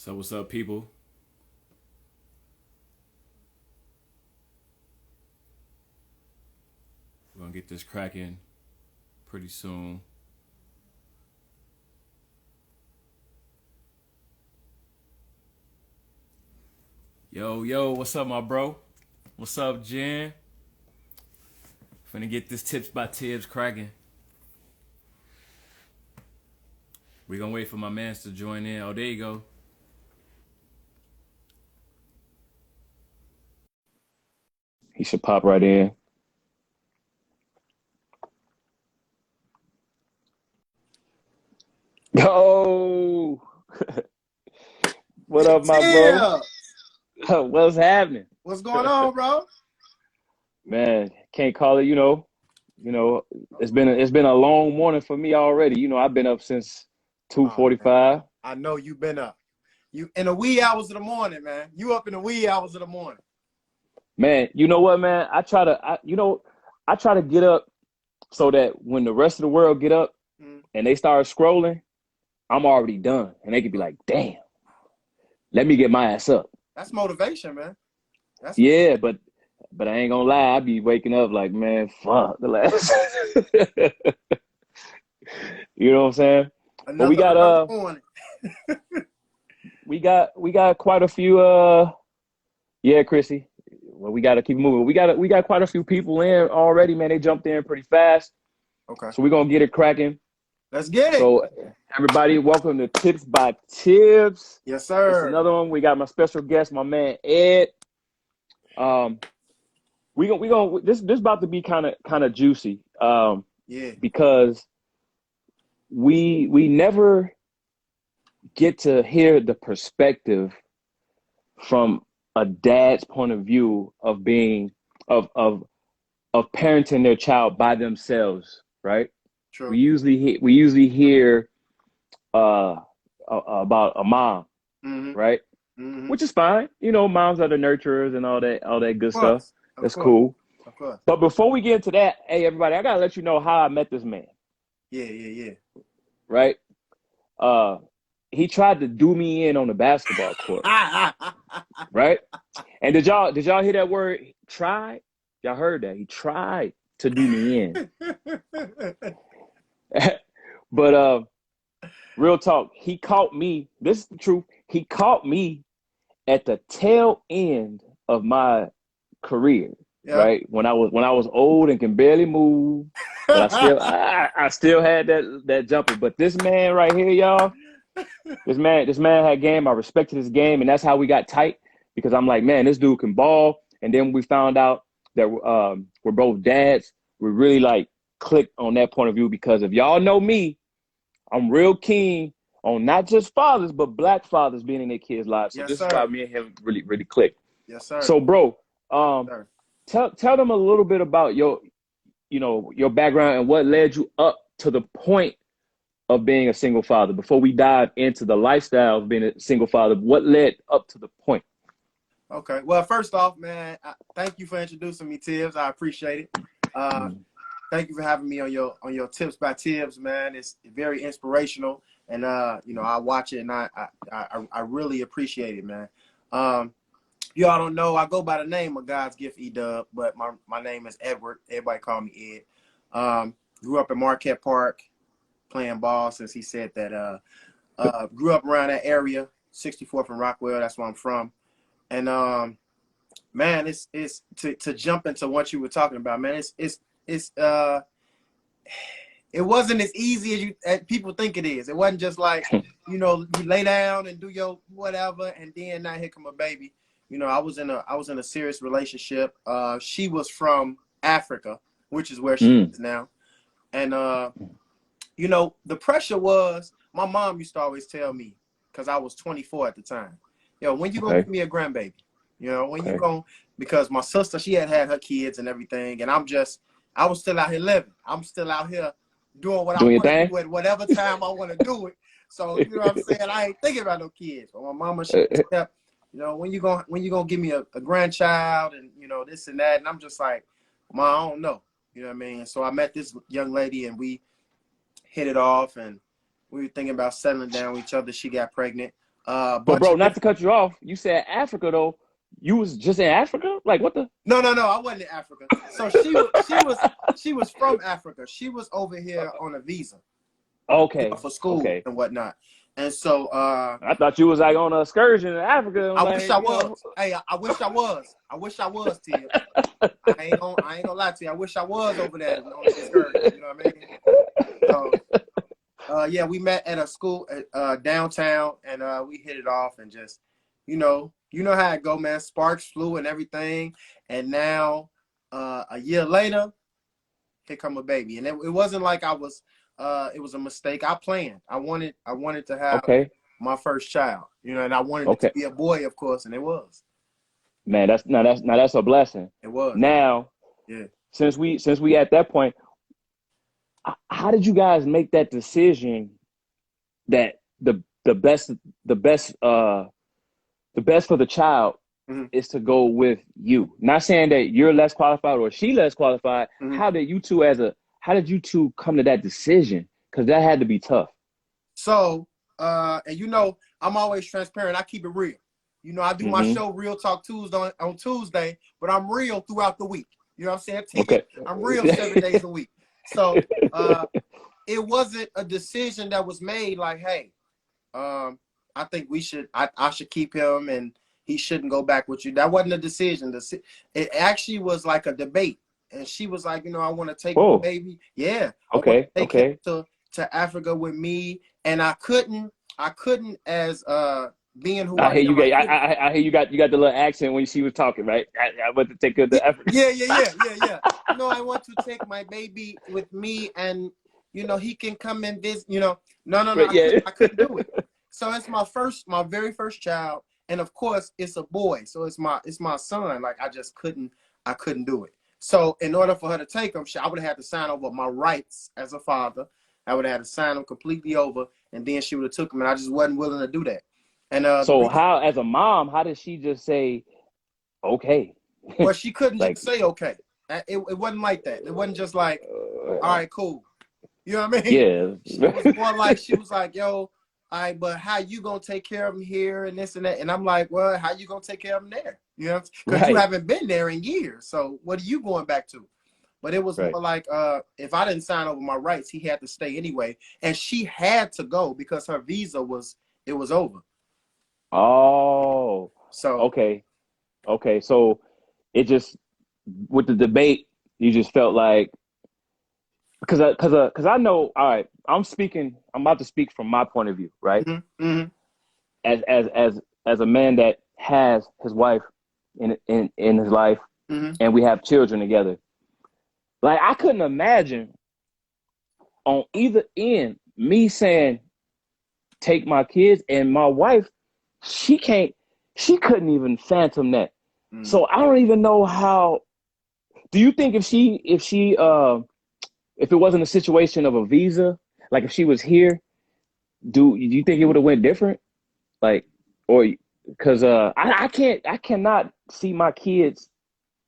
So what's up, people? We're gonna get this cracking pretty soon. Yo, yo, what's up, my bro? What's up, Jen? Finna get this Tips by Tibbs cracking. We gonna wait for my mans to join in. Oh, there you go. He should pop right in. Oh, what Big up, my bro? Tim, What's happening? what's going on, bro? Man, can't call it, it's been a long morning for me already. I've been up since Oh man, 2:45. I know you've been up. You in the wee hours of the morning, man. You up in the wee hours of the morning. Man, you know what, man? I try to get up so that when the rest of the world get up Mm, and they start scrolling, I'm already done. And they could be like, damn, let me get my ass up. that's motivation, man. That's Yeah, but I ain't gonna lie, I be waking up like, man, fuck the last. You know what I'm saying? But we another got early morning. we got quite a few yeah, Chrissy. Well, we gotta keep moving. We got quite a few people in already, man. They jumped in pretty fast. Okay, So we're gonna get it cracking. let's get it. So everybody, welcome to Tips by Tibbs. Yes, It's sir. another one. We got my special guest, my man Ed. Um, we gonna this about to be kind of juicy. Yeah, Because we never get to hear the perspective from a dad's point of view of being of parenting their child by themselves, right? We true. usually hear about a mom, Mm-hmm. right? Mm-hmm. Which is fine. Moms are the nurturers and all that good Of stuff. course, of That's course, cool. of course. But before we get into that, hey everybody, I gotta let you know how I met this man, Yeah, yeah, right? Uh, he tried to do me in on the basketball court, yeah. right? And did y'all hear that word? Tried? Y'all heard that? He tried to do me in. But real talk, he caught me. This is the truth. He caught me at the tail end of my career, Yeah. right? When I was old and can barely move, but I still had that jumper. But this man right here, y'all, this man had game. I respected his game, and that's how we got tight because I'm like, man, this dude can ball. And then we found out that we're both dads. We really like clicked on that point of view because if y'all know me, I'm real keen on not just fathers but black fathers being in their kids' lives. So Yes, this is why sir. me and him really really clicked. Yes, sir. So, bro, um, Sir. tell them a little bit about your background and what led you up to the point of being a single father. Before we dive into the lifestyle of being a single father, what led up to the point? Okay. Well, first off, man, thank you for introducing me, Tibbs. I appreciate it. Uh, Mm. Thank you for having me on your Tips by Tibbs, man. It's very inspirational, and I watch it and I really appreciate it, man. Um, y'all don't know I go by the name of God's Gift E-Dub, but my name is Edward. Everybody call me Ed. Grew up in Marquette Park playing ball since he said that. Grew up around that area, 64th and Rockwell. That's where I'm from, and man, it's to jump into what you were talking about, man. It's it wasn't as easy as people think it is. It wasn't just like, you lay down and do your whatever, and then now here come a baby. I was in a serious relationship. She was from Africa, which is where she Mm. is now, and the pressure was. My mom used to always tell me, because I was 24 at the time, when you gonna Okay. give me a grandbaby? When you Okay. going, because my sister, she had her kids and everything, and I was still out here living. I'm still out here doing what I Doing your want to thing. do at whatever time I want to do it. So, you know what I'm saying? I ain't thinking about no kids. But my mama, she kept, when you gonna give me a grandchild and, this and that. And I'm just like, Ma, I don't know. You know what I mean? So I met this young lady and we hit it off and we were thinking about settling down with each other. She got pregnant. a But bunch bro, of not to different. cut you off, you said Africa though. You was just in Africa? Like what the? No, I wasn't in Africa. So she was from Africa. She was over here on a visa, Okay, for school okay. and whatnot. And so I thought you was like on an excursion in Africa. I wish Like, I you know. was. Hey, I wish I was. I wish I was, Tibbs. I ain't gonna lie to you. I wish I was over there on the excursion. You know what I mean? So yeah, we met at a school downtown, and we hit it off, and just, you know how it go, man. Sparks flew and everything, and now a year later, here come a baby, and it wasn't like I was. It was a mistake. I planned. I wanted to have Okay, my first child, and I wanted it to okay. be a boy, of course, and it was. Man, that's a blessing. It was. Now, Yeah. since we at that point, how did you guys make that decision that the best the best the best for the child Mm-hmm. is to go with you? Not saying that you're less qualified or she less qualified. Mm-hmm. How did you two come to that decision? Because that had to be tough. So, and I'm always transparent. I keep it real. I do my show Real Talk Tuesday on Tuesday, but I'm real throughout the week. You know what I'm saying? Okay. I'm real 7 days a week. So it wasn't a decision that was made like, hey, I think I should keep him and he shouldn't go back with you. That wasn't a decision. It actually was like a debate. And she was like, I want to take the baby. Yeah. Okay. I want to take him to Africa with me. And I couldn't as being who I hear you am. I hear you got the little accent when she was talking, right? I want to take her to Africa. Yeah. No, I want to take my baby with me, and he can come and visit. No, Yeah. I couldn't do it. So it's my very first child, and of course it's a boy. So it's my son. Like I couldn't do it. So in order for her to take him, I would have had to sign over my rights as a father. I would have had to sign them completely over, and then she would have took him, and I just wasn't willing to do that. And so how, as a mom, how did she just say, okay? Well, she couldn't like, just say okay. It wasn't like that. It wasn't just like, all right, cool. You know what I mean? Yeah. She was more like, she was like, yo, all right, but how you gonna take care of him here and this and that? And I'm like, well, how you gonna take care of him there? Because you haven't been there in years. So what are you going back to? But it was more like, if I didn't sign over my rights, he had to stay anyway. And she had to go because her visa was over. Oh, so okay. So it just, with the debate, you just felt like, because I know, all right, I'm about to speak from my point of view, right? Mm-hmm. As a man that has his wife in his life, and we have children together. Like, I couldn't imagine on either end me saying, take my kids, and my wife, she couldn't even fathom that. So I don't even know how. Do you think if it wasn't a situation of a visa, like if she was here, do you think it would have went different? Like, or because I cannot see my kids.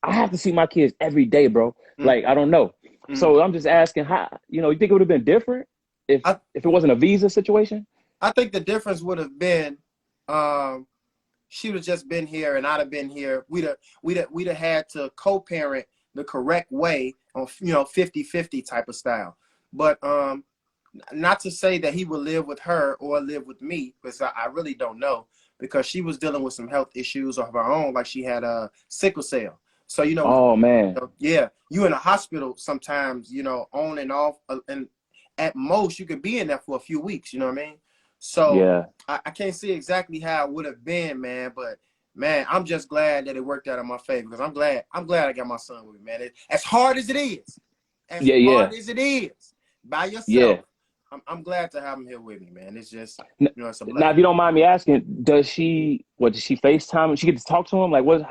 I have to see my kids every day, bro. Like, I don't know. So I'm just asking, how, you think it would have been different if it wasn't a visa situation? I think the difference would have been, she would have just been here and I'd have been here. We'd have had to co-parent the correct way on 50-50 type of style. But not to say that he would live with her or live with me, because I really don't know, because she was dealing with some health issues of her own, like she had sickle cell. So oh man, yeah, you in a hospital sometimes, on and off, and at most you could be in there for a few weeks. You know what I mean? So yeah. I can't see exactly how it would have been, man. But man, I'm just glad that it worked out in my favor, because I'm glad I got my son with me, man. As hard as it is, hard as it is, by yourself. Yeah. I'm glad to have him here with me, man. It's just, it's a blessing. Now, if you don't mind me asking, does she FaceTime? She get to talk to him? Like, what's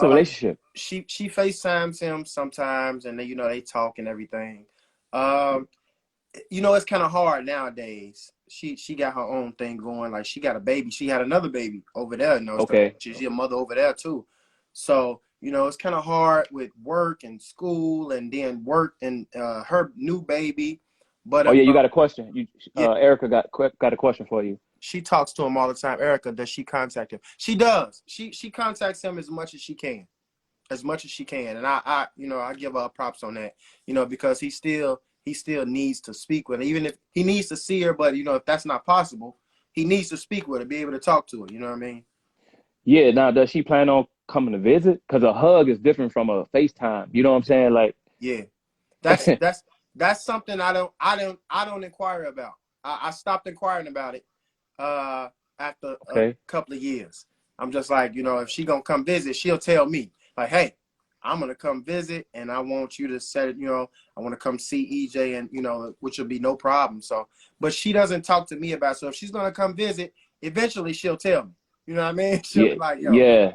the relationship? She FaceTimes him sometimes, and then, they talk and everything. It's kind of hard nowadays. She got her own thing going. Like, she got a baby. She had another baby over there. Okay. She's a mother over there too. So, it's kind of hard with work and school, and then work and her new baby. But you got a question. Erica got a question for you. she talks to him all the time. Erica, does she contact him? She does. She contacts him as much as she can. And I give her props on that, because he still needs to speak with her, even if he needs to see her. But if that's not possible, he needs to speak with her, be able to talk to her. You know what I mean? Yeah. Now, does she plan on coming to visit? Because a hug is different from a FaceTime. You know what I'm saying? Like, yeah, that's something I don't inquire about. I stopped inquiring about it after a couple of years. I'm just like, if she gonna come visit, she'll tell me like, hey, I'm gonna come visit, and I want you to set it. I want to come see EJ, and which will be no problem. So, but she doesn't talk to me about it. So if she's gonna come visit, eventually she'll tell me. You know what I mean? She'll be like, yo. Yeah.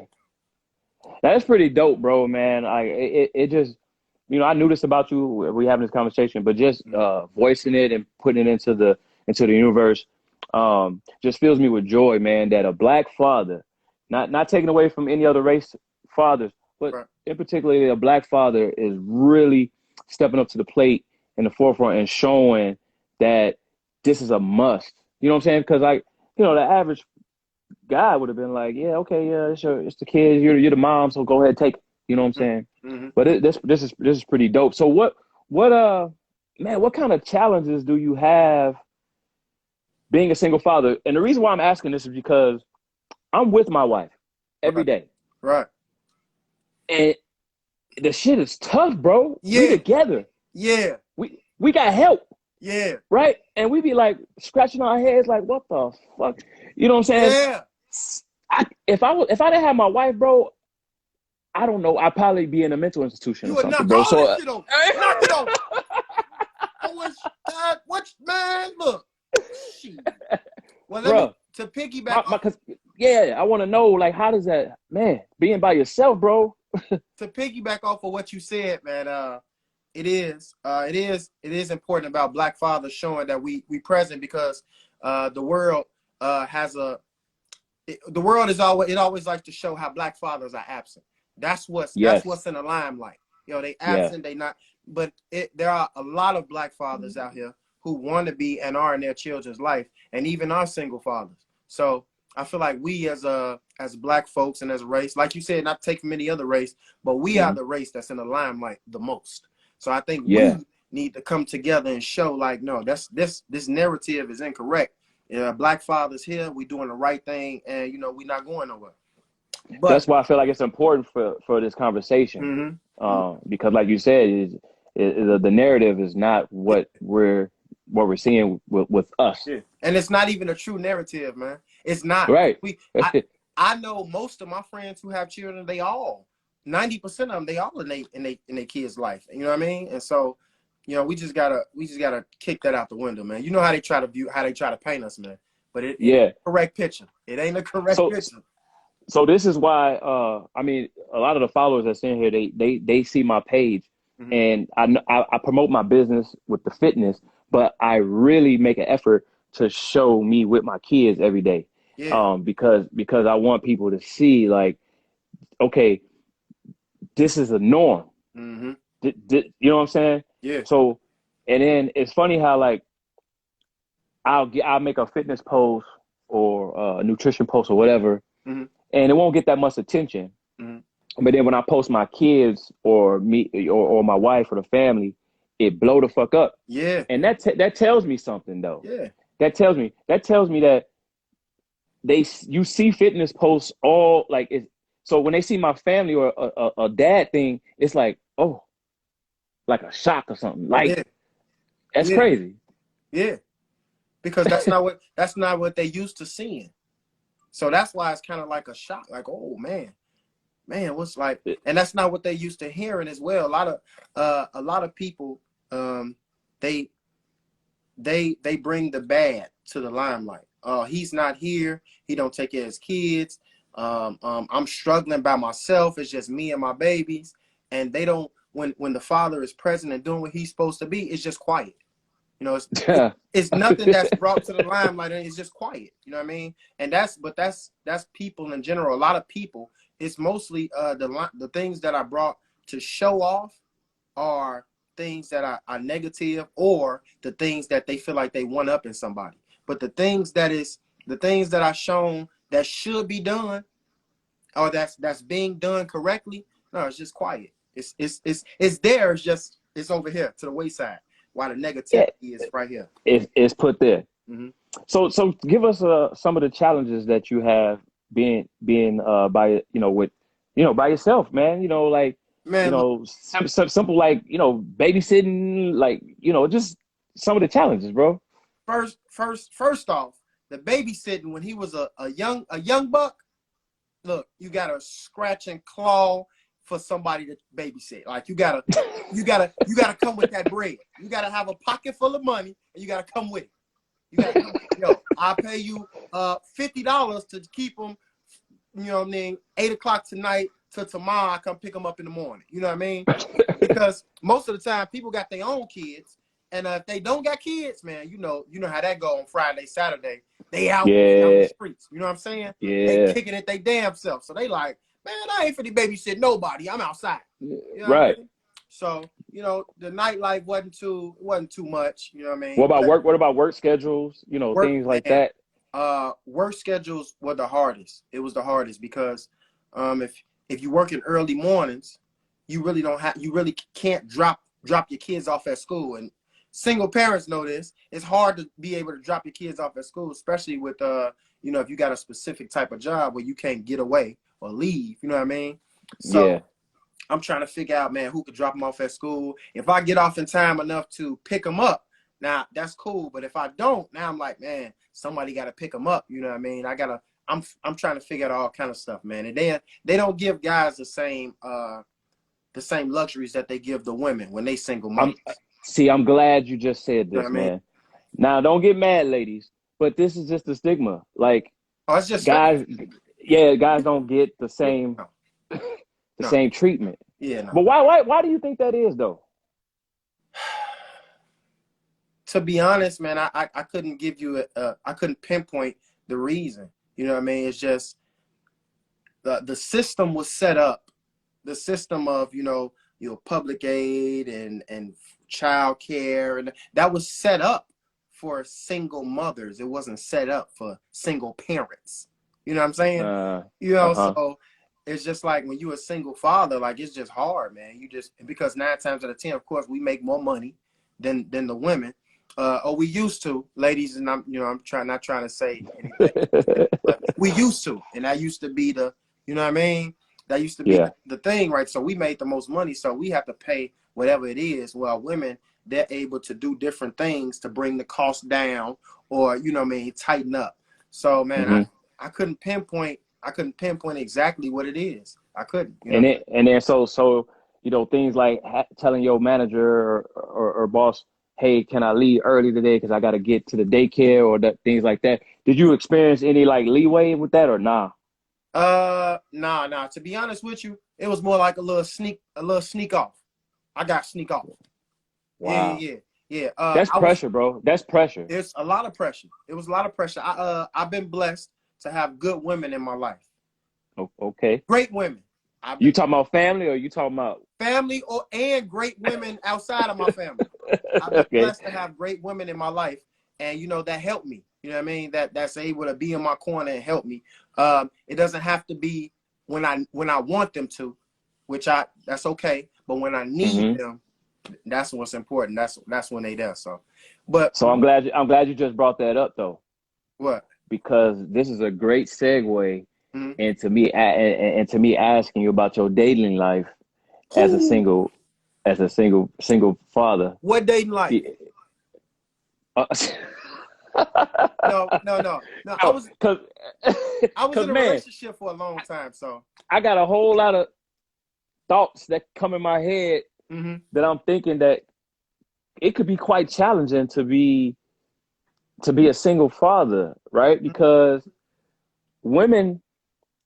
That's pretty dope, bro, man. It just, I knew this about you. We having this conversation, but just voicing it and putting it into the universe, just fills me with joy, man. That a Black father, not taking away from any other race fathers, but in particular, a Black father is really stepping up to the plate in the forefront and showing that this is a must. You know what I'm saying? Because the average guy would have been like, yeah, okay, yeah, it's the kids, you're the mom, so go ahead, take it. You know what I'm saying? Mm-hmm. But this is pretty dope. So what kind of challenges do you have being a single father? And the reason why I'm asking this is because I'm with my wife every day. Right. And the shit is tough, bro. Yeah. We together. Yeah. We got help. Yeah. Right? And we be like scratching our heads like, what the fuck? You know what I'm saying? Yeah. If I didn't have my wife, bro, I don't know. I'd probably be in a mental institution or something, bro. So, knock it off. What, man? Look. Well, let me to piggyback. I want to know, like, how does that, man, being by yourself, bro? To piggyback off of what you said, man, it is important about Black fathers showing that we present, because the world always likes to show how Black fathers are absent. That's what's in the limelight. They absent, they not. But there are a lot of Black fathers out here who want to be and are in their children's life, and even our single fathers. So I feel like we as Black folks and as a race, like you said, not take from any other race, but we are the race that's in the limelight the most. So I think we need to come together and show, like, no, this narrative is incorrect. Black fathers here, we doing the right thing, and we're not going nowhere. But that's why I feel like it's important for this conversation, because, like you said, the narrative is not what we're seeing with us. Yeah. And it's not even a true narrative, man. It's not. Right. I know most of my friends who have children, 90% of them, they all in their kids' life. You know what I mean? And so, we just gotta kick that out the window, man. You know how they try to paint us, man. But it ain't a correct picture. It ain't a correct picture. So this is why a lot of the followers that's in here, they see my page, and I promote my business with the fitness, but I really make an effort to show me with my kids every day. Yeah. Because I want people to see, like, okay, this is a norm. Mm-hmm. You know what I'm saying? Yeah. So, and then it's funny how, like, I'll make a fitness post or a nutrition post or whatever, and it won't get that much attention. But then when I post my kids or me or my wife or the family, it blow the fuck up. Yeah. And that tells me something, though. Yeah. That tells me that you see fitness posts all, like, it's, so when they see my family or a dad thing, it's like, oh, like a shock or something. Like, that's crazy. Yeah. Because that's not what they used to seeing. So that's why it's kind of like a shock, like, oh man, what's like, and that's not what they used to hearing as well. A lot of people, they bring the bad to the limelight. He's not here. He don't take care of his kids. I'm struggling by myself. It's just me and my babies. And they don't, when the father is present and doing what he's supposed to be, it's just quiet. It's nothing that's brought to the limelight, and it's just quiet. You know what I mean? And that's people in general. A lot of people, it's mostly the things that are brought to show off are things that are negative, or the things that they feel like they one up in somebody. But the things that is the things that are shown that should be done, or that's being done correctly, no, it's just quiet. It's there. It's over here to the wayside. While the negativity is right here. It's put there. Mm-hmm. So give us some of the challenges that you have being by by yourself, man. Like Man, simple like babysitting, like just some of the challenges, bro. First off, the babysitting when he was a young buck. Look, you gotta scratch and claw for somebody to babysit. Like you gotta come with that bread. You gotta have a pocket full of money, and you gotta come with it. You gotta I'll pay you $50 to keep them. You know what I mean? 8 o'clock tonight till tomorrow. I come pick them up in the morning. You know what I mean? Because most of the time people got their own kids, and if they don't got kids, man, you know how that go on Friday, Saturday. They out on the streets. You know what I'm saying? Yeah. They kicking it they damn self. So they like, man, I ain't finna babysit nobody. I'm outside. You know right. What I mean? So, the nightlife wasn't too much. You know what I mean? What about work? What about work schedules? Things like that. Work schedules were the hardest. It was the hardest because if you work in early mornings, you really can't drop your kids off at school. And single parents know this. It's hard to be able to drop your kids off at school, especially with if you got a specific type of job where you can't get away or leave. You know what I mean? So yeah. I'm trying to figure out, man, who could drop them off at school. If I get off in time enough to pick them up, now that's cool. But if I don't, now I'm like, man, somebody got to pick them up. You know what I mean? I'm trying to figure out all kind of stuff, man. And they don't give guys the same luxuries that they give the women when they single mothers. I'm glad you just said this, you know man. mean? Now, don't get mad, ladies, but this is just the stigma. Like, it's just guys, guys don't get the same same treatment. Yeah. No. But why do you think that is, though? To be honest, man, I couldn't give you I couldn't pinpoint the reason. You know what I mean? It's just the system was set up. The system of public aid and child care, and that was set up for single mothers. It wasn't set up for single parents. You know what I'm saying? So it's just like when you're a single father, like it's just hard, man. Because 9 times out of 10, of course, we make more money than the women. Or we used to, ladies, and I'm not trying to say anything, but we used to, and that used to be the, you know what I mean? That used to be the thing, right? So we made the most money, so we have to pay whatever it is. Well, women, they're able to do different things to bring the cost down, or tighten up. So, man, I couldn't pinpoint exactly what it is. I couldn't. And then so things like telling your manager or boss, hey, can I leave early today because I got to get to the daycare, or things like that. Did you experience any like leeway with that, or nah? Nah. To be honest with you, it was more like a little sneak off. I got sneak off. Wow. Yeah. That's pressure, bro. That's pressure. It's a lot of pressure. It was a lot of pressure. I've been blessed to have good women in my life. Okay. Great women. You talking about family, or you talking about family, and great women outside of my family? I've been blessed to have great women in my life, and that helped me. You know what I mean? That's able to be in my corner and help me. It doesn't have to be when I want them to, that's okay. But when I need them, that's what's important. That's when they there. So I'm glad you just brought that up, though. What? Because this is a great segue into me asking you about your dating life as a single father. What dating life? No. I was in a relationship for a long time, so I got a whole lot of thoughts that come in my head that I'm thinking that it could be quite challenging to be a single father, right? Because men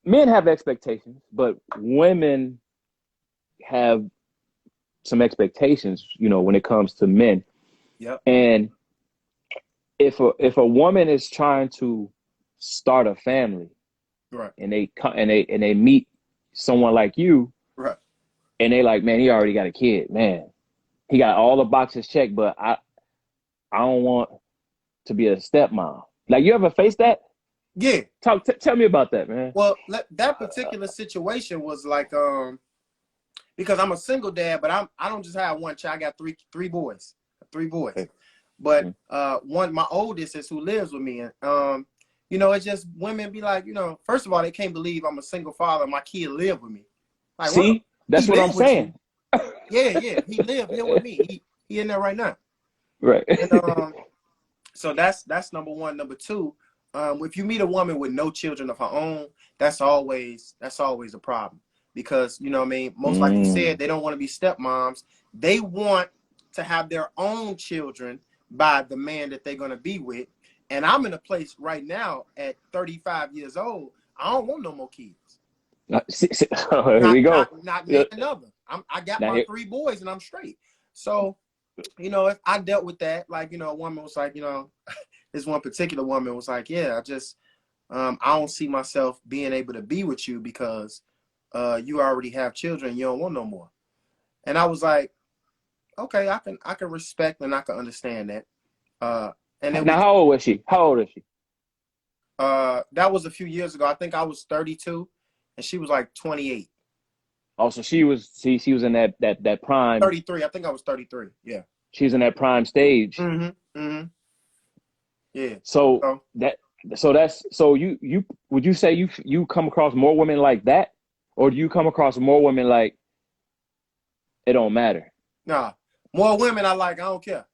have expectations, but women have some expectations, when it comes to men. Yep. And if a woman is trying to start a family, right, and they meet someone like you, right, and they like, man, he already got a kid, man, he got all the boxes checked, but I don't want to be a stepmom. Like, you ever face that? Yeah. Tell me about that, man. Well, that particular situation was like, because I'm a single dad, but I don't just have one child. I got three boys. Okay. But my oldest is who lives with me. And you know, it's just women be like, you know, first of all, they can't believe I'm a single father. My kid live with me. Like, See, what? that's He what I'm live with saying. you? Yeah. He live here with me. He in there right now. Right. And so that's number one. Number two, if you meet a woman with no children of her own, that's always a problem, because, you know what I mean, most like you said, they don't want to be stepmoms. They want to have their own children by the man that they're going to be with. And I'm in a place right now at 35 years old. I don't want no more kids. Here we go. Not me another. I got Now my here. 3 boys and I'm straight. So, you know, if I dealt with that, like, you know, a woman was like, you know, this one particular woman was like, yeah, I don't see myself being able to be with you because you already have children. You don't want no more. And I was like, okay, I can respect and I can understand that. And then Now, how old was she? How old is she? that was a few years ago. I think I was 32 and she was like 28. Oh, so she was in that prime. 33. I think I was 33. Yeah. She was in that prime stage. Mm-hmm. Mm-hmm. Yeah. So you would you say you come across more women like that, or do you come across more women like it don't matter? Nah. More women I like, I don't care.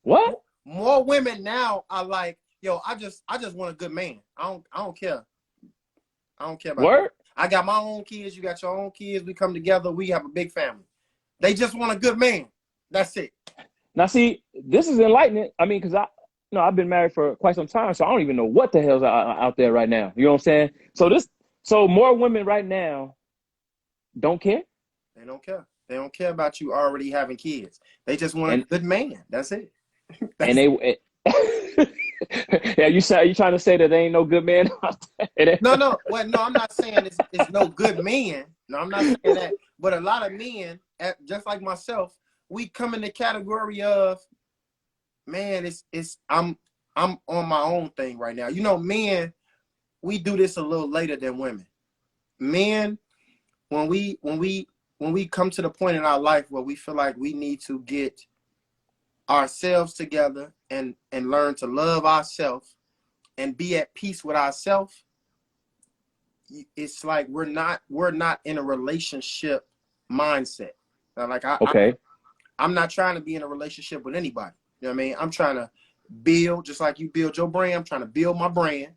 What? More women now I like, yo, I just want a good man. I don't care. I don't care about Word? that. I got my own kids, you got your own kids, we come together, we have a big family. They just want a good man. That's it. Now see, this is enlightening. I mean, because I've been married for quite some time, so I don't even know what the hell's out there right now. You know what I'm saying? So more women right now don't care. They don't care. They don't care about you already having kids. They just want a good man. That's it. And they yeah, you trying to say that there ain't no good man out there? No. Well, no, I'm not saying it's no good men. No, I'm not saying that. But a lot of men, just like myself, we come in the category of, man, I'm on my own thing right now. You know, men, we do this a little later than women. Men, when we come to the point in our life where we feel like we need to get ourselves together and learn to love ourselves and be at peace with ourselves, it's like we're not in a relationship mindset. Now, like I'm not trying to be in a relationship with anybody. You know what I mean? I'm trying to build, just like you build your brand. I'm trying to build my brand.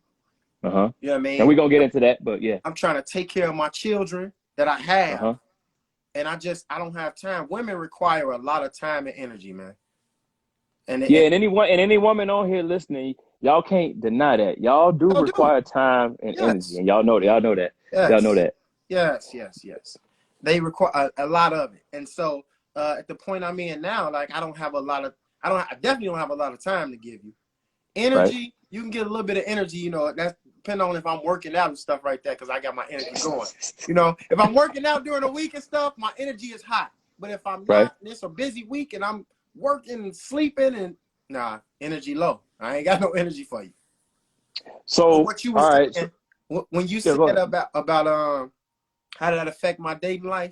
Uh-huh. You know what I mean? And we're gonna get into that, but yeah. I'm trying to take care of my children that I have. Uh-huh. And I don't have time. Women require a lot of time and energy, man. And any woman on here listening, y'all can't deny that. Y'all do require time and energy, and y'all know that. Yes. Y'all know that. Yes. They require a lot of it. And so at the point I'm in now, like I definitely don't have a lot of time to give you. Energy, right. You can get a little bit of energy, you know, that's depending on if I'm working out and stuff like that, because I got my energy going. You know, if I'm working out during the week and stuff, my energy is high. But if I'm not, and it's a busy week and I'm working and sleeping and energy low. I ain't got no energy for you. So what you was saying, when you said about how did that affect my dating life?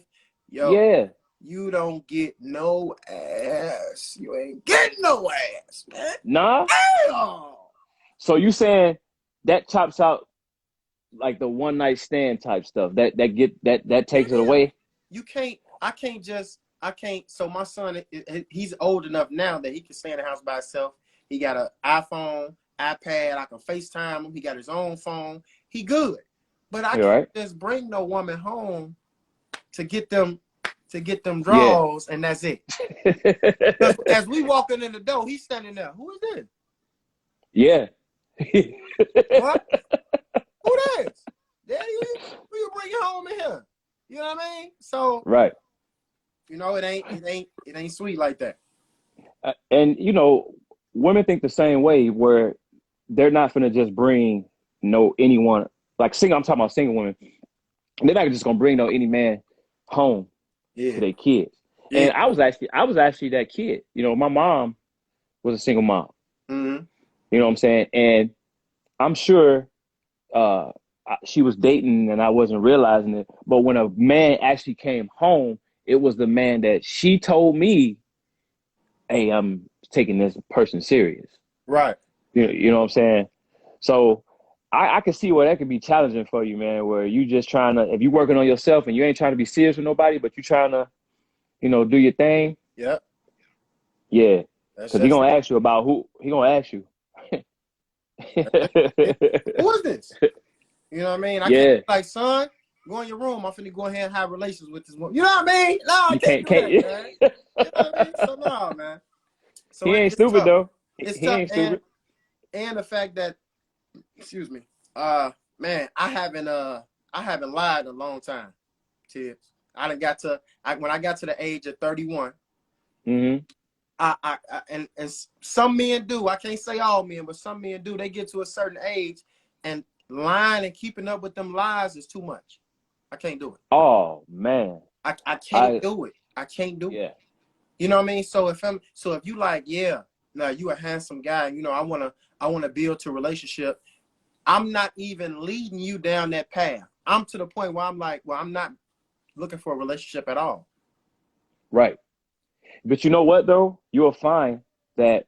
Yo, you don't get no ass. You ain't getting no ass, man. Nah. Damn. So you saying that chops out like the one night stand type stuff that takes it away? I can't. So my son, he's old enough now that he can stay in the house by himself. He got an iPhone, iPad. I can FaceTime him. He got his own phone. He good. But I can't just bring no woman home to get them draws, and that's it. As we walking in the door, he's standing there. Who is this? Yeah. What? Who this? Yeah, who you bring home in here? You know what I mean? So right. You know, it ain't sweet like that. And you know, women think the same way, where they're not gonna just bring anyone, like I'm talking about single women. They're not just gonna bring any man home to their kids. Yeah. And I was actually that kid. You know, my mom was a single mom. Mm-hmm. You know what I'm saying? And I'm sure she was dating and I wasn't realizing it. But when a man actually came home, it was the man that she told me, hey, I'm taking this person serious. Right. You know what I'm saying? So I can see where that could be challenging for you, man, where you just trying to, if you're working on yourself and you ain't trying to be serious with nobody, but you trying to, do your thing. Yep. Yeah. That's Because he just going to it. ask you about who, he going to ask you. Who is this? You know what I mean? I can't Yeah. be like, son, go in your room. I'm finna go ahead and have relations with this woman. You know what I mean? No, I You can't can't, do that, man. can't. You know what I mean? So no, man. So He ain't it's stupid, tough. though. It's He tough, ain't stupid. and the fact that, excuse me, man, I haven't lied in a long time, Tibbs. When I got to the age of 31. Mm-hmm. And some men do. I can't say all men, but some men do. They get to a certain age, and lying and keeping up with them lies is too much. I can't do it. Oh, man. I can't do it. I can't do it. Yeah. You know what I mean? So if you like, yeah, now you a handsome guy, I wanna build to a relationship. I'm not even leading you down that path. I'm to the point where I'm like, well, I'm not looking for a relationship at all. Right. But you know what, though? You'll find that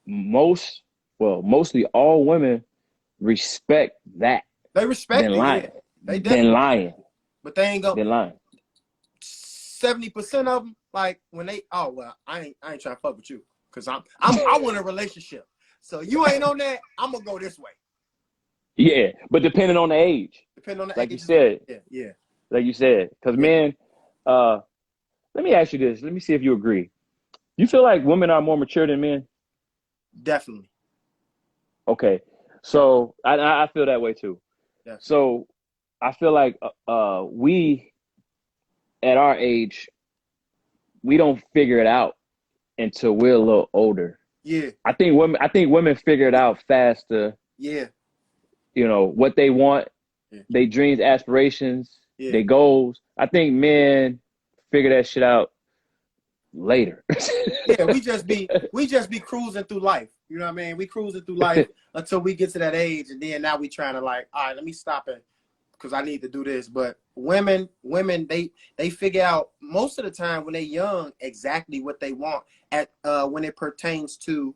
mostly all women respect that They respect than it, yeah. lying. They Than definitely, lying. but they ain't gonna. Than lying. 70% of them, like when they, oh well, I ain't trying to fuck with you because I want a relationship. So you ain't on that. I'm gonna go this way. Yeah, but depending on the age, Depending on the like age. you said, Yeah. because Yeah. men, let me ask you this. Let me see if you agree. You feel like women are more mature than men? Definitely. Okay, so I feel that way too. Definitely. So I feel like we at our age, we don't figure it out until we're a little older. Yeah. I think women figure it out faster. Yeah. What they want, Yeah. their dreams, aspirations, Yeah. their goals. I think men figure that shit out later. Yeah. We just be cruising through life. You know what I mean? We cruising through life until we get to that age, and then now we trying to like, all right, let me stop it because I need to do this. But women, they figure out most of the time when they're young exactly what they want at when it pertains to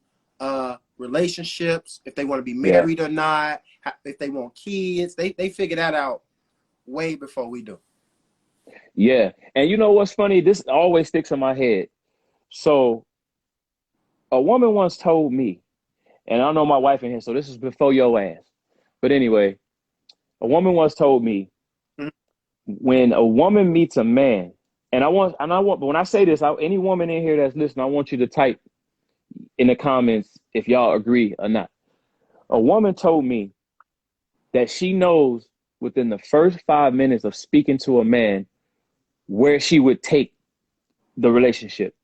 relationships, if they want to be married or not, if they want kids, they figure that out way before we do. Yeah. And you know what's funny? This always sticks in my head. So a woman once told me, and I don't know my wife in here, so this is before your ass. But anyway, a woman once told me, Mhm. when a woman meets a man, but when I say this, any woman in here that's listening, I want you to type in the comments if y'all agree or not. A woman told me that she knows within the first 5 minutes of speaking to a man where she would take the relationship,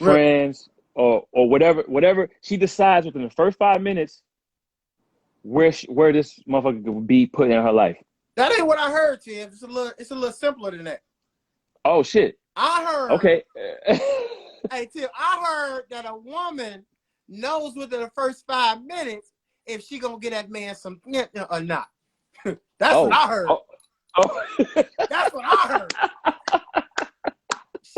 Really? friends or whatever she decides within the first 5 minutes where this motherfucker could be put in her life. That ain't what I heard, Tim. It's a little simpler than that. Oh shit. I heard. Okay. Hey Tim, I heard that a woman knows within the first 5 minutes if she gonna get that man some or not. That's what I heard. Oh. That's what I heard.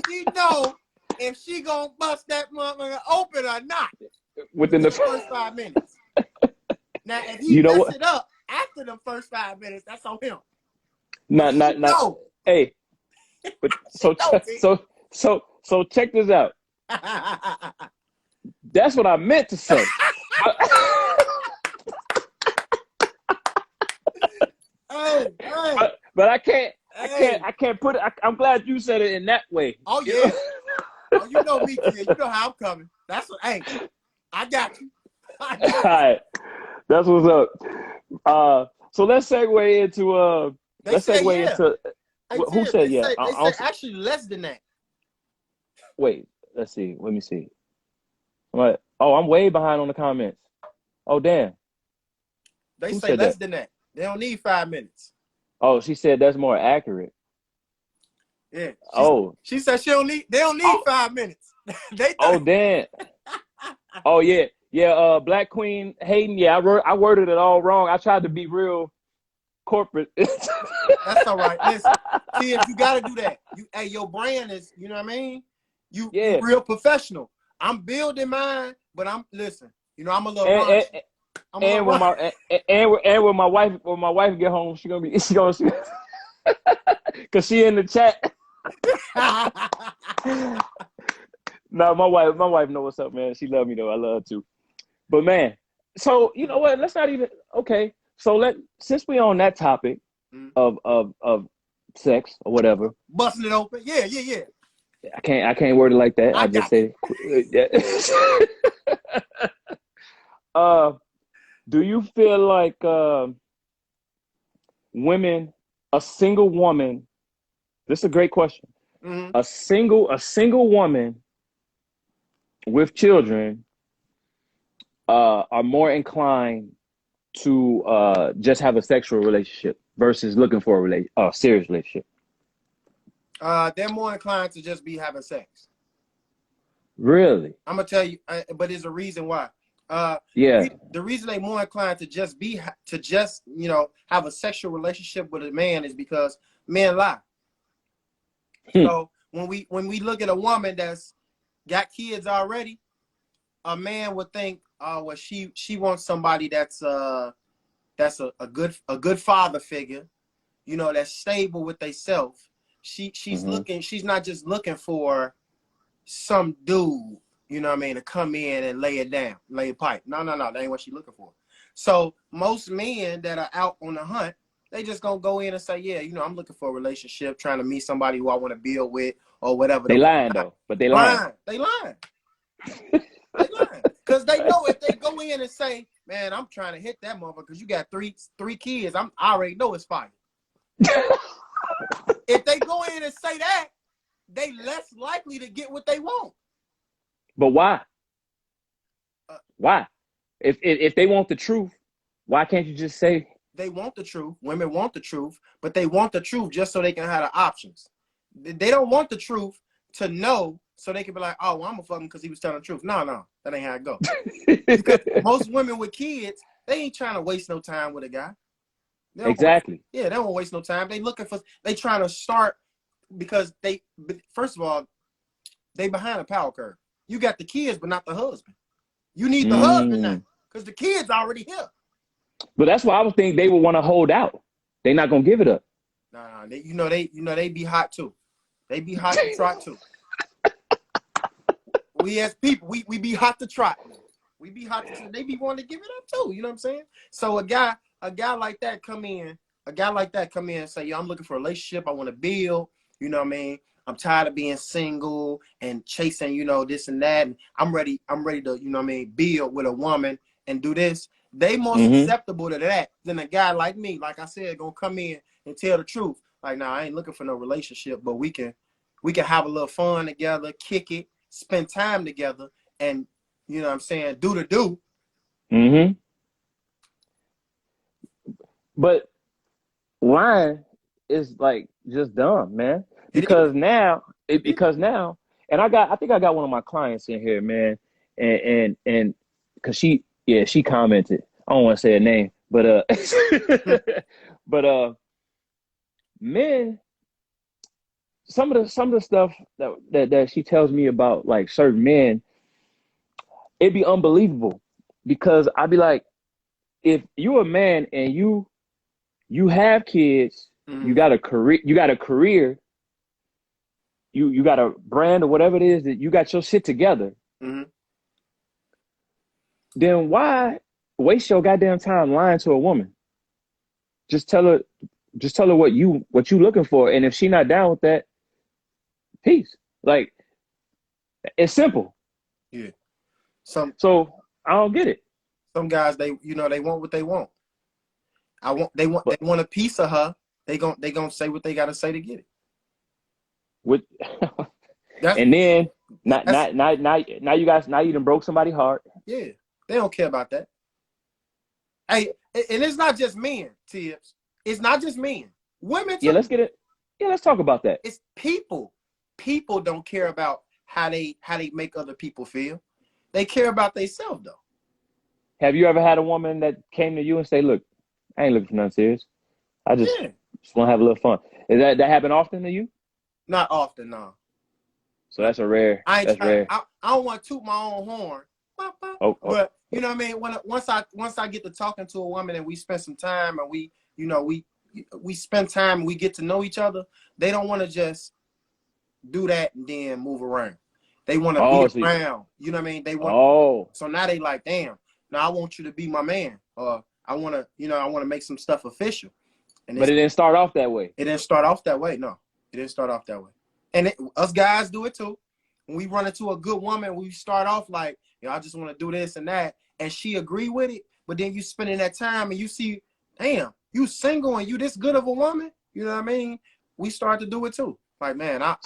She know if she gonna bust that motherfucker open or not within the first 5 minutes. Now, if he mess it up after the first 5 minutes, that's on him. Not. Hey, but so check this out. That's what I meant to say. Hey. But I can't put it. I'm glad you said it in that way. Oh yeah. Oh, you know me, kid. You know how I'm coming. That's what. Hey, I got you. All right, that's what's up. So let's segue into Hey, who said yeah? They say actually less than that. Wait, let's see. Let me see. What? Oh, I'm way behind on the comments. Oh damn. They Who say less than that. They don't need 5 minutes. Oh, she said that's more accurate. Yeah. She said they don't need 5 minutes. Oh damn. Oh yeah. Yeah, Black Queen Hayden. Yeah, I worded it all wrong. I tried to be real corporate. That's all right. Listen, Tibbs, you got to do that. Hey, your brand is, you know what I mean? You real professional. I'm building mine, but listen. You know, I'm a little raunchy. And when my wife get home, she gonna cause she in the chat. No, my wife know what's up, man. She love me though. I love her too. But man, so you know what? Let's not even okay. So since we on that topic of sex or whatever, busting it open. Yeah. I can't word it like that. I just say, do you feel like women, a single woman? This is a great question. Mm-hmm. A single woman with children are more inclined to just have a sexual relationship versus looking for a serious relationship? They're more inclined to just be having sex. Really? I'm gonna tell you, but there's a reason why. Yeah. The reason they're more inclined to just you know, have a sexual relationship with a man is because men lie. So when we look at a woman that's got kids already, a man would think, oh well, she wants somebody that's a good father figure, you know, that's stable with themselves. She's looking. She's not just looking for some dude, you know what I mean, to come in and lay it down, lay a pipe. No, that ain't what she's looking for. So most men that are out on the hunt, they just gonna go in and say, yeah, you know, I'm looking for a relationship, trying to meet somebody who I want to build with or whatever. They lying though, but they lying. They lying. They lying. Because they know if they go in and say, man, I'm trying to hit that motherfucker because you got three kids, I already know it's fire. If they go in and say that, they less likely to get what they want. But why? Why? If they want the truth, why can't you just say? They want the truth. Women want the truth, but they want the truth just so they can have the options. They don't want the truth to know so they can be like, oh, well, I'm gonna fuck him because he was telling the truth. No, that ain't how it goes. Because most women with kids, they ain't trying to waste no time with a guy. Exactly. They don't waste no time. They trying to start because first of all, they behind a power curve. You got the kids, but not the husband. You need the husband now because the kids already here. But that's why I would think they would want to hold out. They're not gonna give it up. Nah, they be hot too. They be hot to trot too. We as people, we be hot to trot. We be hot to. They be wanting to give it up too. You know what I'm saying? So a guy like that come in and say, yo, I'm looking for a relationship. I want to build. You know what I mean? I'm tired of being single and chasing, you know, this and that. And I'm ready to, you know what I mean, build with a woman and do this. They more susceptible to that than a guy like me. Like I said, gonna come in and tell the truth. Like, nah, I ain't looking for no relationship, but we can have a little fun together, kick it, spend time together, and you know what I'm saying, do the do. But lying is like just dumb, man. Because now, and I think I got one of my clients in here, man, and because she commented. I don't want to say her name, but men, some of the stuff that she tells me about like certain men, it'd be unbelievable because I'd be like, if you're a man and you have kids, you got a career, you got a brand or whatever it is, that you got your shit together, then why waste your goddamn time lying to a woman? Just tell her what you looking for, and if she not down with that, peace. Like, it's simple. Yeah. So I don't get it. Some guys, they want what they want. They want a piece of her. They gonna say what they gotta say to get it. And then now you done broke somebody's heart. Yeah, they don't care about that. Hey, and it's not just men, Tibbs. It's not just men. Women too. Let's talk about that. It's people. People don't care about how they make other people feel. They care about themselves though. Have you ever had a woman that came to you and say, "Look, I ain't looking for nothing serious. I just Yeah. want to have a little fun." Is that happen often to you? Not often, no. So that's a rare. I That's rare. don't want to toot my own horn, Oh, but you know what I mean. Once I get to talking to a woman and we spend some time and we spend time and we get to know each other, they don't want to just do that and then move around. They want to be see. around. You know what I mean? They want. Oh, So now they like, damn. Now I want you to be my man. I want to make some stuff official. And but it didn't start off that way. it didn't start off that way. No, it didn't start off that way. And us guys do it too. When we run into a good woman, we start off like, I just want to do this and that, and she agree with it. But then you spending that time and you see, damn, you single and you this good of a woman. You know what I mean? We start to do it too. Like, man, I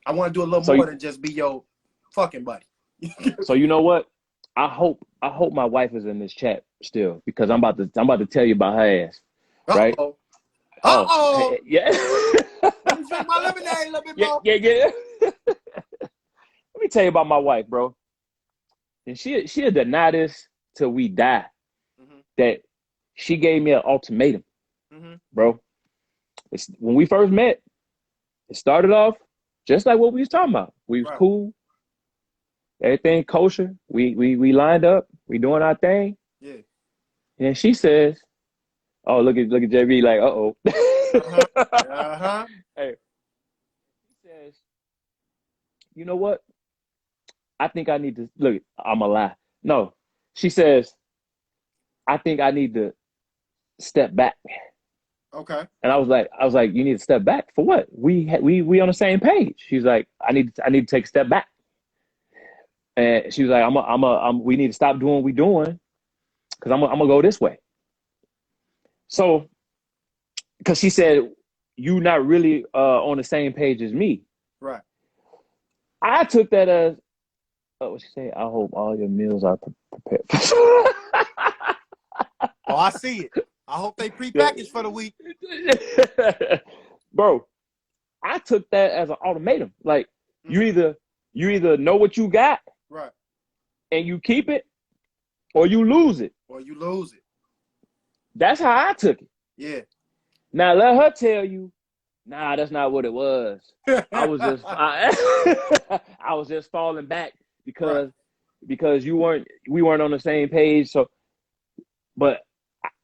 want to do a little more than just be your fucking buddy. So you know what? I hope my wife is in this chat still, because I'm about to tell you about her ass. Right? Uh-oh. Yeah. Let me drink my lemonade a little bit more. Yeah. Let me tell you about my wife, bro. And she'll deny this till we die. Mm-hmm. That she gave me an ultimatum, bro. When we first met, it started off just like what we was talking about. We was cool. Everything kosher. We lined up. We doing our thing. Yeah. And she says, "Oh, look at JB, like, uh-oh." Hey. She says, "You know what? I think I need to look, I'm a lie." No. She says, "I think I need to step back." Okay. And I was like, "You need to step back for what? We on the same page." She's like, I need to take a step back." And she was like, we need to stop doing what we're doing, because I'm gonna go this way. So, because she said, "You not really on the same page as me." Right. I took that as, what she say? "I hope all your meals are prepared." Oh, I see it. I hope they prepackaged for the week. Bro, I took that as an ultimatum. Like, you either know what you got, right, and you keep it, or you lose it. Or you lose it. That's how I took it. Yeah. Now let her tell you, nah, that's not what it was. I was just falling back because we weren't on the same page. So, but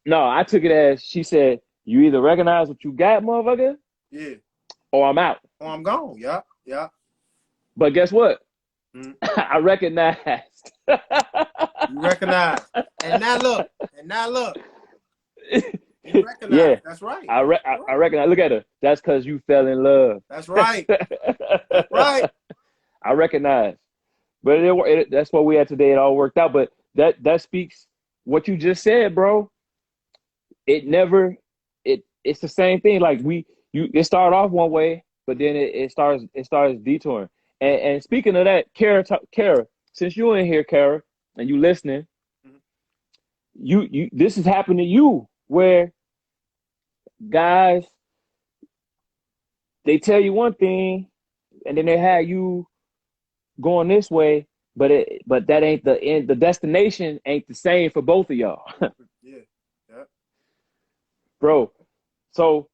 no, I took it as, she said, "You either recognize what you got, motherfucker, yeah, or I'm out." Or I'm gone. Yeah. But guess what? I recognized. You recognize. And now look. You recognize. Yeah. That's right. I recognize. Look at her. That's because you fell in love. That's right. Right. I recognize. But that's what we had today. It all worked out. But that speaks what you just said, bro. It's the same thing. Like it started off one way, but then it starts detouring. And speaking of that, Kara, since you're in here, Kara, and you listening, you this has happened to you, where guys, they tell you one thing, and then they have you going this way, but that ain't the end. The destination ain't the same for both of y'all. Yeah. Bro. So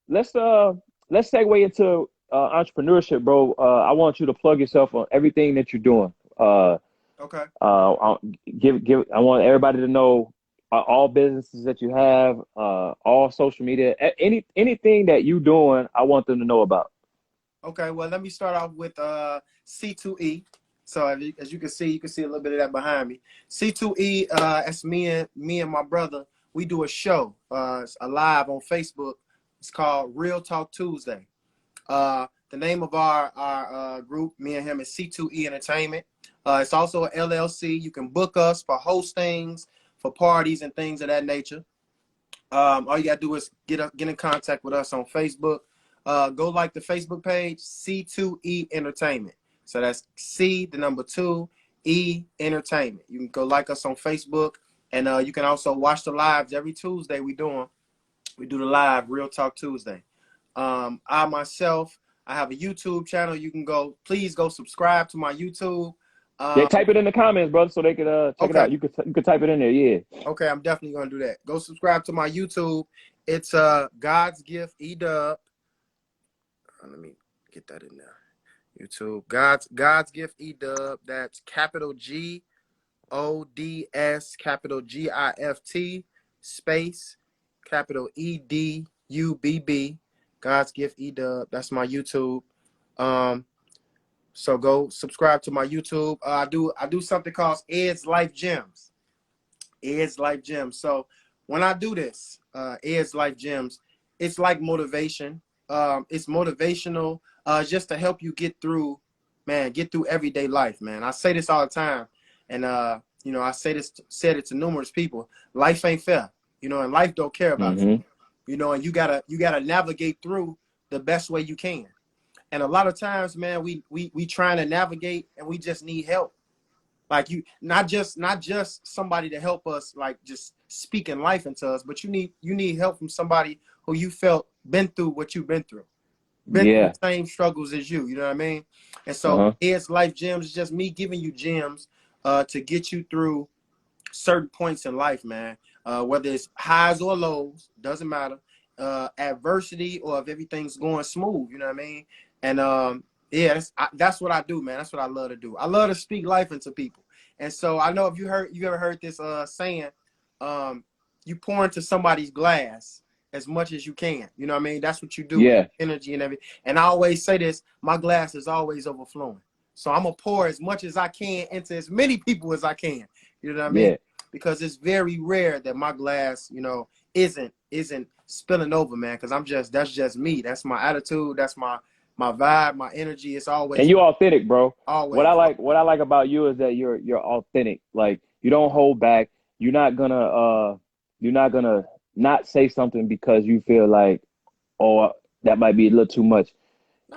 let's segue into entrepreneurship, bro. I want you to plug yourself on everything that you're doing. Okay. I want everybody to know all businesses that you have, all social media, anything that you doing. I want them to know about. Okay. Well, let me start off with C2E. So as you can see a little bit of that behind me. C2E. That's me and my brother. We do a show. It's live on Facebook. It's called Real Talk Tuesday. The name of our group, me and him, is C2E Entertainment. It's also an LLC. You can book us for hostings, for parties and things of that nature. All you gotta do is get in contact with us on Facebook. Go like the Facebook page, C2E Entertainment. So that's C, the number 2, E Entertainment. You can go like us on Facebook, and you can also watch the lives every Tuesday. We do the live Real Talk Tuesday. I myself, I have a YouTube channel. You can please go subscribe to my YouTube. Yeah, type it in the comments, brother, so they could check it Okay. out. You could type it in there, yeah. Okay, I'm definitely gonna do that. Go subscribe to my YouTube. It's God's Gift Edub. Let me get that in there. YouTube God's Gift Edub. That's capital GODS capital GIFT space capital EDUBB. God's Gift Edub. That's my YouTube. So go subscribe to my YouTube. I do something called Ed's Life Gems. Ed's Life Gems. So when I do this, Ed's Life Gems, it's like motivation. It's motivational just to help you get through everyday life, man. I say this all the time. And I said it to numerous people. Life ain't fair, and life don't care about you. And you gotta navigate through the best way you can. And a lot of times, man, we trying to navigate and we just need help. Like not just somebody to help us, like just speaking life into us, but you need help from somebody who you felt been through what you've been through. Been through the same struggles as you know what I mean? And so Ed's Life Gems is just me giving you gems to get you through certain points in life, man. Whether it's highs or lows, doesn't matter. Adversity or if everything's going smooth, you know what I mean? And that's what I do, man. That's what I love to do. I love to speak life into people. And so I know if you ever heard this saying, you pour into somebody's glass as much as you can. You know what I mean? That's what you do with energy and everything. And I always say this, my glass is always overflowing. So I'm going to pour as much as I can into as many people as I can. You know what I mean? Because it's very rare that my glass, isn't spilling over, man. Because that's just me. That's my attitude. That's my vibe, my energy. It's always. And you're authentic, bro. Always. What I like about you is that you're authentic. Like you don't hold back. You're not gonna not say something because you feel like, oh, that might be a little too much.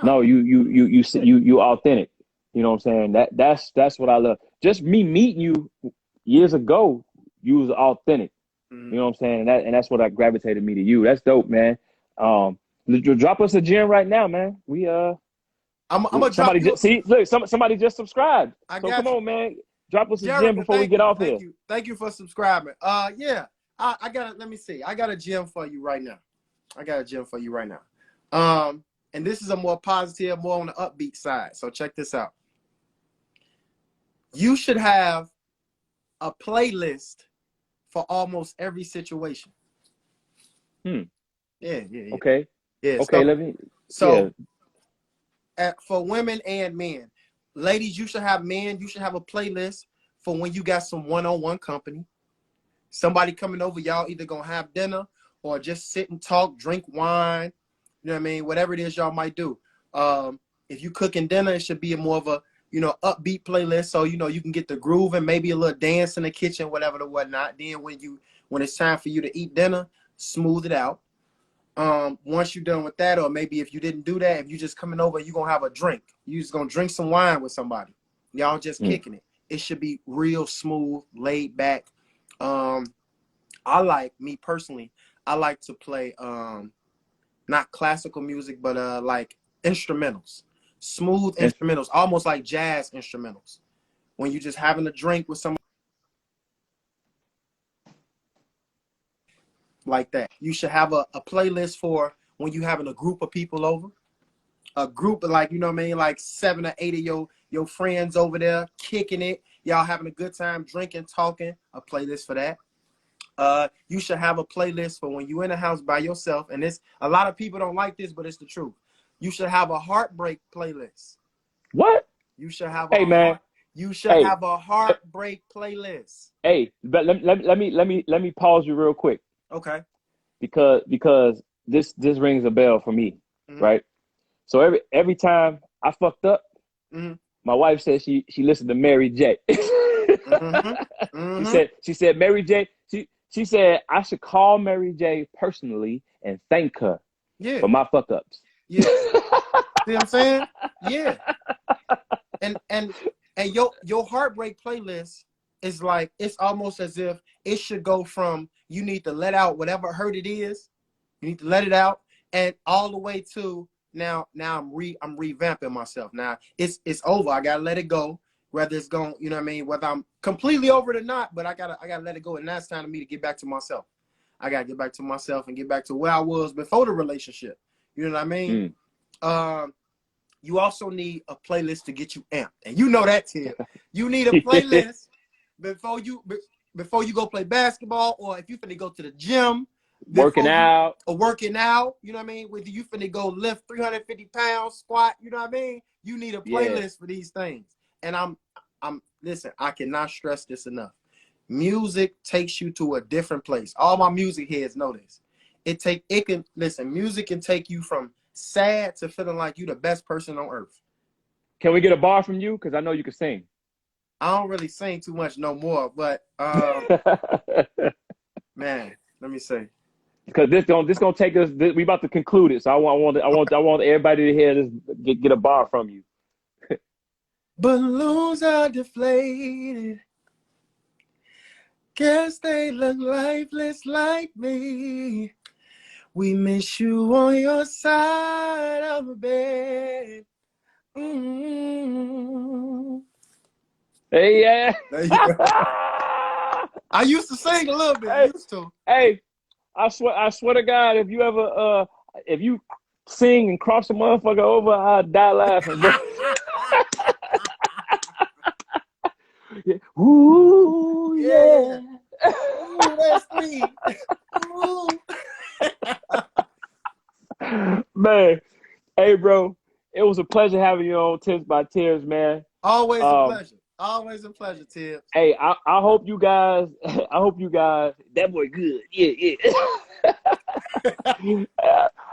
No, you authentic. You know what I'm saying? That's what I love. Just me meeting you years ago, you was authentic. You know what I'm saying? And that's what I gravitated me to you. That's dope, man. Drop us a gem right now, man. I'm gonna somebody drop you. Somebody just subscribed. Come on, man. Drop us a gem before we get off here. Thank you for subscribing. I got it. Let me see. I got a gem for you right now. And this is a more positive, more on the upbeat side. So check this out. You should have a playlist for almost every situation. Yeah. Okay. Yeah. Okay. For women and men, ladies, you should have a playlist for when you got some one-on-one company. Somebody coming over, y'all either gonna have dinner or just sit and talk, drink wine. You know what I mean? Whatever it is y'all might do. If you cooking dinner, it should be more of a upbeat playlist, so you can get the groove and maybe a little dance in the kitchen, whatever the whatnot. Then when it's time for you to eat dinner, smooth it out. Once you're done with that, or maybe if you didn't do that, if you just coming over, you're gonna have a drink. You just gonna drink some wine with somebody. Y'all just kicking it. It should be real smooth, laid back. Me personally, I like to play not classical music, but like instrumentals. Smooth instrumentals, almost like jazz instrumentals. When you're just having a drink with somebody like that. You should have a playlist for when you having a group of people over. A group of like 7 or 8 of your friends over there kicking it. Y'all having a good time, drinking, talking. A playlist for that. You should have a playlist for when you in the house by yourself. And a lot of people don't like this, but it's the truth. You should have a heartbreak playlist. What? You should have have a heartbreak playlist. Hey, but let me pause you real quick. Okay. Because this rings a bell for me, right? So every time I fucked up, my wife said she listened to Mary J. She said Mary J. She said I should call Mary J. personally and thank her for my fuck ups. Yeah. See what I'm saying? Yeah. And your heartbreak playlist is like, it's almost as if it should go from you need to let out whatever hurt it is, you need to let it out, and all the way to now I'm revamping myself. Now it's over. I gotta let it go. whether it's going, you know what I mean, whether I'm completely over it or not, but I gotta let it go. And now it's time for me to get back to myself. I gotta get back to myself and get back to where I was before the relationship. You know what I mean? You also need a playlist to get you amped. And you know that, Tim. You need a playlist before you go play basketball, or if you finna go to the gym. Working out. Or working out, you know what I mean? Whether you finna go lift 350 pounds, squat, you know what I mean? You need a playlist for these things. And listen, I cannot stress this enough. Music takes you to a different place. All my music heads know this. Music can take you from sad to feeling like you the best person on earth. Can we get a bar from you? Because I know you can sing. I don't really sing too much no more, but man, let me say. Because this gonna take us. We about to conclude it, so I want everybody to hear this. Get a bar from you. Balloons are deflated. Guess they look lifeless like me. We miss you on your side of the bed. Hey, yeah. There you go. I used to sing a little bit. Hey, used to. Hey, I swear to God, if you ever if you sing and cross a motherfucker over, I'd die laughing, bro. Ooh, yeah. Ooh, that's me. Ooh. Man, hey, bro, it was a pleasure having you on Tips by Tibbs, man. Always a pleasure. Always a pleasure, Tibbs. Hey, I hope you guys. That boy good. Yeah.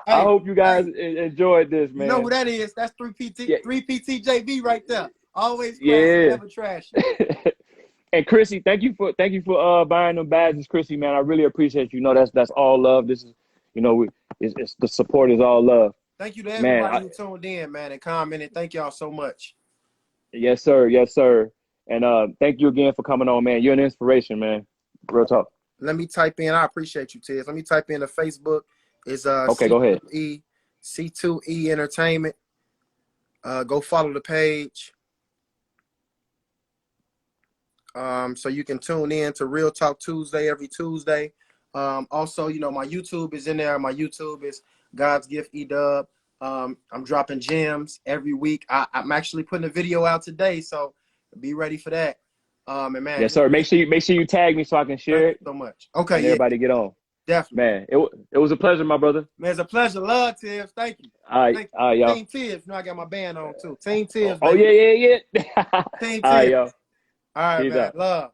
I hope you guys enjoyed this, man. You know who that is? That's 3PTJB right there. Always classy, never trash. And Chrissy, thank you for buying them badges, Chrissy, man. I really appreciate you. You know that's all love. This is, it's the support is all love. Thank you to everybody who tuned in, man, and commented. Thank y'all so much. Yes, sir. Yes, sir. And thank you again for coming on, man. You're an inspiration, man. Real talk. Let me type in. I appreciate you, Tiz. Let me type in the Facebook. It's okay. Go ahead. C2E Entertainment. Go follow the page. So you can tune in to Real Talk Tuesday every Tuesday. Also, my YouTube is in there. My YouTube is God's Gift E-Dub. I'm dropping gems every week. I'm actually putting a video out today, so be ready for that. And man, yes, sir. Make sure you tag me so I can share it. So much. Okay, and everybody get on. Definitely, man. It was a pleasure, my brother. Man, it's a pleasure. Love, Tibbs. Thank you. All right, y'all. Team Tibbs. I got my band on too. Team Tibbs. Oh, yeah. Team Tibbs. All right, y'all. All right, Peace man. out. Love.